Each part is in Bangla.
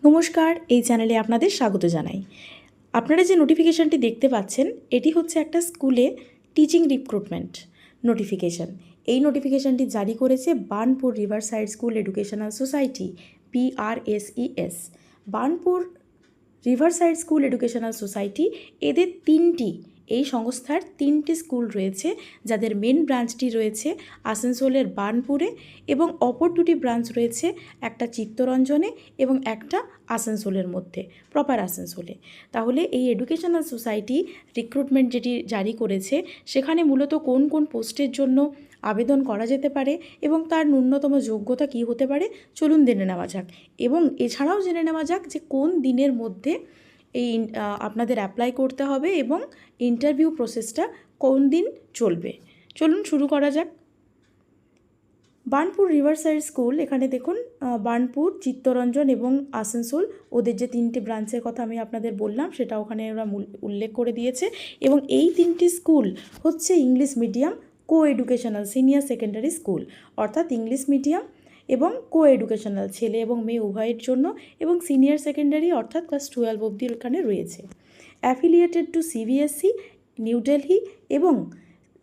নমস্কার, এই চ্যানেলে আপনাদের স্বাগত জানাই। আপনারা যে নোটিফিকেশানটি দেখতে পাচ্ছেন এটি হচ্ছে একটা স্কুলে টিচিং রিক্রুটমেন্ট নোটিফিকেশান। এই নোটিফিকেশানটি জারি করেছে Burnpur riverside school educational society PRSES। Burnpur riverside school educational society এদের এই সংস্থার তিনটি স্কুল রয়েছে, যাদের মেন ব্রাঞ্চটি রয়েছে আসানসোলের বার্নপুরে এবং অপর দুটি ব্রাঞ্চ রয়েছে, একটা চিত্তরঞ্জনে এবং একটা আসানসোলের মধ্যে প্রপার আসানসোলে। তাহলে এই এডুকেশনাল সোসাইটি রিক্রুটমেন্ট যেটি জারি করেছে সেখানে মূলত কোন কোন পোস্টের জন্য আবেদন করা যেতে পারে এবং তার ন্যূনতম যোগ্যতা কী হতে পারে চলুন জেনে নেওয়া যাক। এবং এছাড়াও জেনে নেওয়া যাক যে কোন দিনের মধ্যে আপনাদের অ্যাপ্লাই করতে হবে এবং ইন্টারভিউ প্রসেসটা কোন দিন চলবে। চলুন শুরু করা যাক। বার্নপুর রিভারসাইড স্কুল, এখানে দেখুন বার্নপুর, চিত্তরঞ্জন এবং আসানসোল, ওদের যে তিনটি ব্রাঞ্চের কথা আমি আপনাদের বললাম সেটা ওখানে ওরা উল্লেখ করে দিয়েছে। এবং এই তিনটি স্কুল হচ্ছে ইংলিশ মিডিয়াম কো এডুকেশনাল সিনিয়র সেকেন্ডারি স্কুল, অর্থাৎ ইংলিশ মিডিয়াম এবং কো এডুকেশনাল ছেলে এবং মেয়ে উভয়ের জন্য, এবং সিনিয়র সেকেন্ডারি অর্থাৎ ক্লাস 12 অবধি এখানে রয়েছে। Affiliated to CBSE new Delhi এবং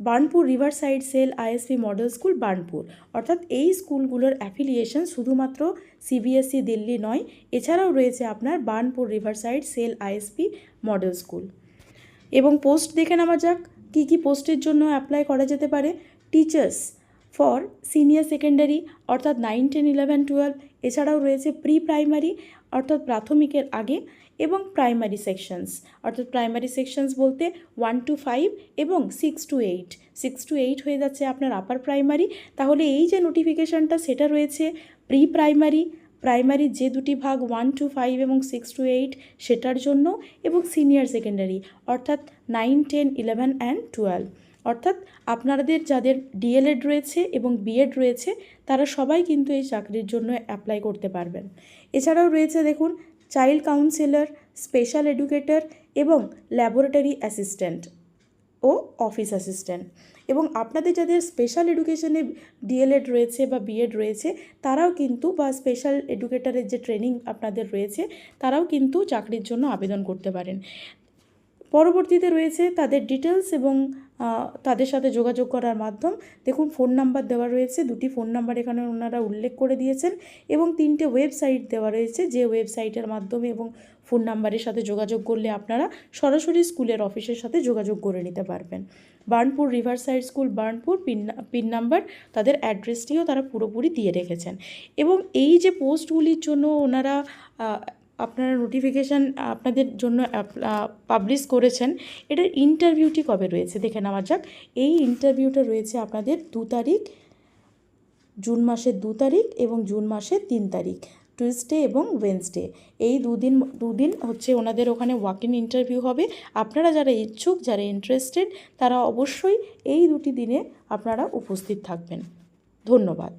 Burnpur riverside SAIL ISP model school Burnpur, অর্থাৎ এই স্কুলগুলোর অ্যাফিলিয়েশন শুধুমাত্র CBSE দিল্লি নয়, এছাড়াও রয়েছে আপনার Burnpur riverside SAIL ISP model school. এবং পোস্ট দেখে নেওয়া যাক কী কী পোস্টের জন্য অ্যাপ্লাই করা যেতে পারে। টিচার্স ফর সিনিয়র সেকেন্ডারি অর্থাৎ 9, 10, 11, 12, এছাড়াও রয়েছে প্রি প্রাইমারি অর্থাৎ প্রাথমিকের আগে এবং প্রাইমারি সেকশনস অর্থাৎ প্রাইমারি সেকশনস বলতে 1 to 5 এবং 6 to 8, 6 to 8 হয়ে যাচ্ছে আপনার আপার প্রাইমারি। তাহলে এই যে নোটিফিকেশানটা সেটা রয়েছে প্রি প্রাইমারির যে দুটি ভাগ 1 to 5 এবং 6 to 8 সেটার জন্য, এবং সিনিয়র সেকেন্ডারি অর্থাৎ 9, 10, 11 and 12, অর্থাৎ আপনাদের যাদের DLED রয়েছে এবং BEd রয়েছে তারা সবাই কিন্তু এই চাকরির জন্য অ্যাপ্লাই করতে পারবেন। এছাড়াও রয়েছে দেখুন চাইল্ড কাউন্সিলর, স্পেশাল এডুকেটর এবং ল্যাবরেটরি অ্যাসিস্ট্যান্ট ও অফিস অ্যাসিস্ট্যান্ট। এবং আপনাদের যাদের স্পেশাল এডুকেশনে DLED রয়েছে বা BEd রয়েছে তারাও কিন্তু, বা স্পেশাল এডুকেটরের যে ট্রেনিং আপনাদের রয়েছে তারাও কিন্তু চাকরির জন্য আবেদন করতে পারেন। পরবর্তীতে রয়েছে তাদের ডিটেলস এবং তাদের সাথে যোগাযোগ করার মাধ্যম। দেখুন ফোন নাম্বার দেওয়া রয়েছে, দুটি ফোন নাম্বার এখানে ওনারা উল্লেখ করে দিয়েছেন, এবং 3টে ওয়েবসাইট দেওয়া রয়েছে, যে ওয়েবসাইটের মাধ্যমে এবং ফোন নাম্বারের সাথে যোগাযোগ করলে আপনারা সরাসরি স্কুলের অফিসের সাথে যোগাযোগ করে নিতে পারবেন। Burnpur riverside school Burnpur, pin number, তাদের অ্যাড্রেসটিও তারা পুরোপুরি দিয়ে রেখেছেন। এবং এই যে পোস্টগুলির জন্য ওনারা আপনারা নোটিফিকেশান আপনাদের জন্য পাবলিশ করেছেন, এটার ইন্টারভিউটি কবে রয়েছে দেখে নেওয়া যাক। এই ইন্টারভিউটা রয়েছে আপনাদের 2 তারিখ, জুন মাসের 2 তারিখ এবং জুন মাসের 3 তারিখ, টুইসডে এবং ওয়েডনেসডে। এই দুদিন হচ্ছে ওনাদের ওখানে ওয়াক ইন ইন্টারভিউ হবে। আপনারা যারা ইচ্ছুক, যারা ইন্টারেস্টেড, তারা অবশ্যই এই 2টি দিনে আপনারা উপস্থিত থাকবেন। ধন্যবাদ।